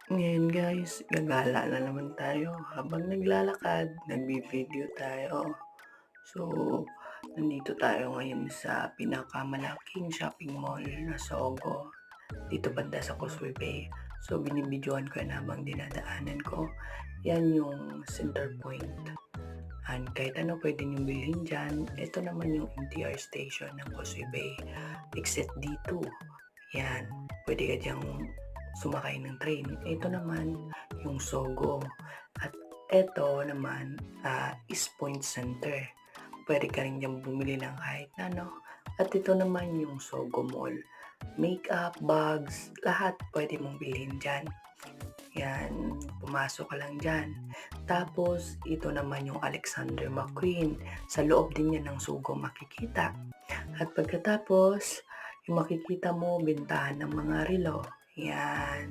Ngayon guys, gagala na naman tayo. Habang naglalakad, nagvi-video tayo. So, nandito tayo ngayon sa pinakamalaking shopping mall na Sogo, dito banda sa Causeway Bay. So, binibidyohan ko yan habang dinadaanan ko. Yan yung center point. And kahit ano pwede nyo bilhin dyan. Ito naman yung MTR station ng Causeway Bay. Exit D2. Yan. Pwede ka dyang sumakay ng train. Ito naman yung Sogo. At ito naman is Point Center. Pwede ka rin dyan bumili ng kahit ano. At ito naman yung Sogo Mall. Makeup, bags, lahat pwede mong bilhin dyan. Yan, pumasok ka lang dyan. Tapos, ito naman yung Alexander McQueen. Sa loob din yan ng Sogo makikita. At pagkatapos, yung makikita mo, bentahan ng mga relo. Yan.